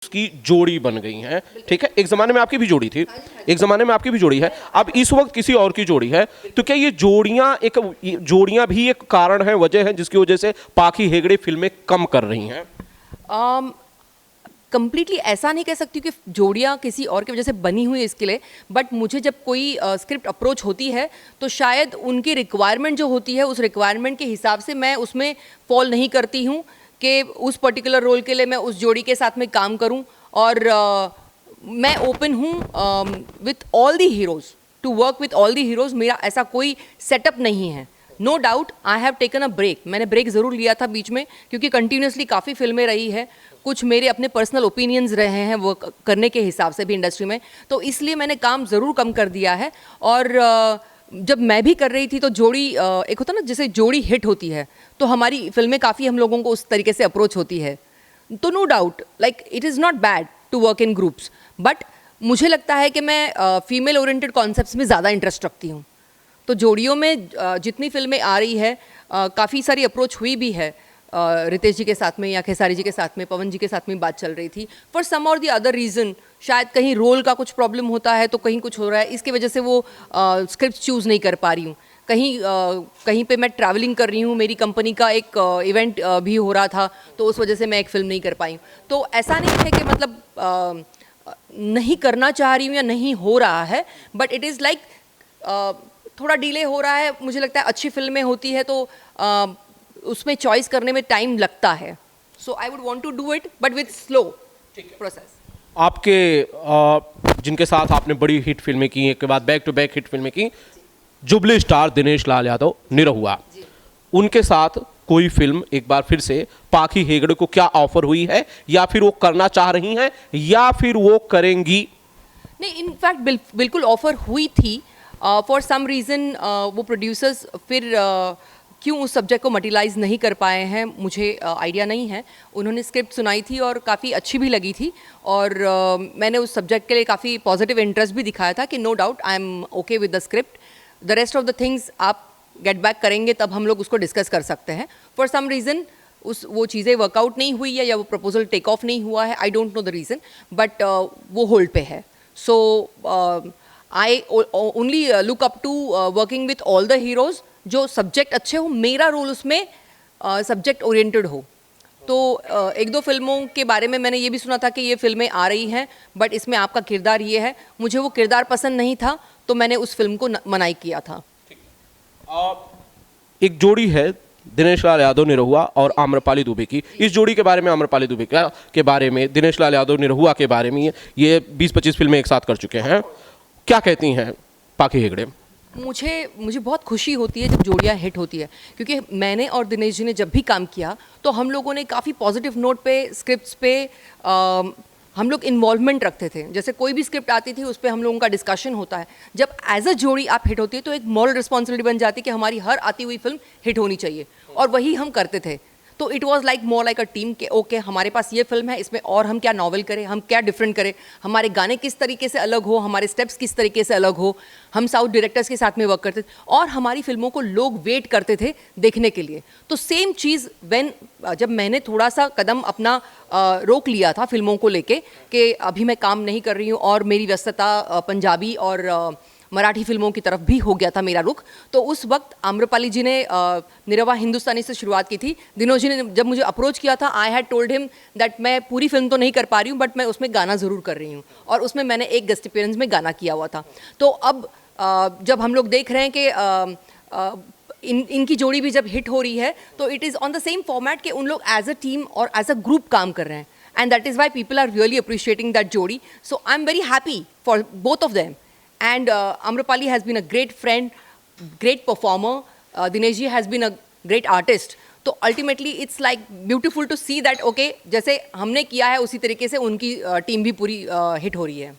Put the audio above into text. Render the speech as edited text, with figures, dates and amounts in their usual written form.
की जोड़ी बन गई हैं, ठीक है। एक जमाने में आपकी भी जोड़ी थी, एक जमाने में आपकी भी जोड़ी है, अब इस वक्त किसी और की जोड़ी है। तो क्या ये जोड़ियां भी एक कारण है, वजह है जिसकी वजह से पाखी हेगड़े फिल्में कम कर रही हैं? कंप्लीटली ऐसा नहीं कह सकती कि जोड़ियाँ किसी और की वजह से बनी हुई है इसके लिए, बट मुझे जब कोई स्क्रिप्ट अप्रोच होती है तो शायद उनकी रिक्वायरमेंट जो होती है उस रिक्वायरमेंट के हिसाब से मैं उसमें फॉल नहीं करती हूँ कि उस पर्टिकुलर रोल के लिए मैं उस जोड़ी के साथ में काम करूँ। और मैं ओपन हूँ with all the heroes, to work with all the heroes. मेरा ऐसा कोई सेटअप नहीं है। No doubt I have taken a break, मैंने ब्रेक ज़रूर लिया था बीच में, क्योंकि कंटिन्यूसली काफ़ी फिल्में रही है, कुछ मेरे अपने पर्सनल ओपिनियंस रहे हैं वो करने के हिसाब से भी इंडस्ट्री में, तो इसलिए मैंने काम ज़रूर कम कर दिया है। और जब मैं भी कर रही थी तो जोड़ी एक होता ना, जैसे जोड़ी हिट होती है तो हमारी फिल्में काफ़ी हम लोगों को उस तरीके से अप्रोच होती है। तो no doubt like it is not bad to work in groups, but मुझे लगता है कि मैं फीमेल ओरिएंटेड कॉन्सेप्ट्स में ज़्यादा इंटरेस्ट रखती हूँ। तो जोड़ियों में जितनी फिल्में आ रही है, काफ़ी सारी अप्रोच हुई भी है, रितेश जी के साथ में या खेसारी जी के साथ में, पवन जी के साथ में बात चल रही थी। फॉर सम और दी अदर रीज़न, शायद कहीं रोल का कुछ प्रॉब्लम होता है तो कहीं कुछ हो रहा है, इसकी वजह से वो स्क्रिप्ट चूज़ नहीं कर पा रही हूँ। कहीं पे मैं ट्रैवलिंग कर रही हूँ, मेरी कंपनी का एक इवेंट भी हो रहा था, तो उस वजह से मैं एक फ़िल्म नहीं कर पाई हूँ। तो ऐसा नहीं है कि मतलब नहीं करना चाह रही हूँ या नहीं हो रहा है, बट इट इज़ लाइक थोड़ा डिले हो रहा है। मुझे लगता है अच्छी फिल्में होती है तो उसमें चॉइस करने में टाइम लगता है, so I would want to do it but with slow process. आपके जिनके साथ आपने बड़ी हिट फिल्में की, एक के बाद बैक टू बैक हिट फिल्में की, जुबली स्टार दिनेश लाल यादव निरहुआ, उनके साथ कोई फिल्म एक बार फिर से पाखी हेगड़े को क्या ऑफर हुई है, या फिर वो करना चाह रही हैं, या फिर वो करेंगी? नहीं, इनफैक्ट बिल्कुल ऑफर हुई थी। फॉर सम रीज़न वो प्रोड्यूसर्स फिर क्यों उस सब्जेक्ट को मटेरियलाइज नहीं कर पाए हैं, मुझे आइडिया नहीं है। उन्होंने स्क्रिप्ट सुनाई थी और काफ़ी अच्छी भी लगी थी, और मैंने उस सब्जेक्ट के लिए काफ़ी पॉजिटिव इंटरेस्ट भी दिखाया था कि no doubt I am okay with the script, the rest of the things आप गेट बैक करेंगे तब हम लोग उसको डिस्कस कर सकते हैं। फॉर सम रीज़न वो चीज़ें वर्कआउट नहीं हुई है या वो प्रपोजल टेक ऑफ नहीं हुआ है, I don't know the reason, but वो होल्ड पे है। So I only look up to working with all the heroes, जो सब्जेक्ट अच्छे हो, मेरा रोल उसमें सब्जेक्ट ओरिएंटेड हो। तो एक दो फिल्मों के बारे में मैंने ये भी सुना था कि ये फिल्में आ रही हैं बट इसमें आपका किरदार ये है, मुझे वो किरदार पसंद नहीं था तो मैंने उस फिल्म को मनाई किया था। एक जोड़ी है दिनेश लाल यादव निरहुआ और आम्रपाली दुबे की। इस जोड़ी के बारे में, आम्रपाली दुबे के बारे में, दिनेश लाल यादव निरहुआ के बारे में, ये 20-25 फिल्में एक साथ कर चुके हैं, क्या कहती हैं पाखी हेगड़े? मुझे बहुत खुशी होती है जब जोड़ियाँ हिट होती है, क्योंकि मैंने और दिनेश जी ने जब भी काम किया तो हम लोगों ने काफ़ी पॉजिटिव नोट पे स्क्रिप्ट्स पे हम लोग इन्वॉल्वमेंट रखते थे। जैसे कोई भी स्क्रिप्ट आती थी उस पर हम लोगों का डिस्कशन होता है। जब एज अ जोड़ी आप हिट होती है तो एक मॉरल रिस्पॉन्सिबिलिटी बन जाती है कि हमारी हर आती हुई फिल्म हिट होनी चाहिए, और वही हम करते थे। तो it was like more like a team के ओके हमारे पास ये फिल्म है, इसमें और हम क्या नॉवल करें, हम क्या डिफरेंट करें, हमारे गाने किस तरीके से अलग हो, हमारे स्टेप्स किस तरीके से अलग हो। हम साउथ डायरेक्टर्स के साथ में वर्क करते थे और हमारी फिल्मों को लोग वेट करते थे देखने के लिए। तो सेम चीज़ जब मैंने थोड़ा सा कदम अपना रोक लिया था फिल्मों को लेके कि अभी मैं काम नहीं कर रही हूँ और मेरी व्यस्तता पंजाबी और मराठी फिल्मों की तरफ भी हो गया था मेरा रुख, तो उस वक्त आम्रपाली जी ने निरहुआ हिंदुस्तानी से शुरुआत की थी। दिनों जी ने जब मुझे अप्रोच किया था, I had told him that मैं पूरी फिल्म तो नहीं कर पा रही हूँ बट मैं उसमें गाना ज़रूर कर रही हूँ, और उसमें मैंने एक गेस्ट अपीयरेंस में गाना किया हुआ था। तो अब जब हम लोग देख रहे हैं कि इनकी जोड़ी भी जब हिट हो रही है तो it is on the same format कि उन लोग एज अ टीम और एज अ ग्रुप काम कर रहे हैं, and that is why people are really appreciating that जोड़ी। So I am very happy for both of them. And Amrapali has been a great friend, great performer. Dinesh ji has been a great artist. तो ultimately it's like beautiful to see that okay, जैसे हमने किया है उसी तरीके से उनकी team भी पूरी हिट हो रही है।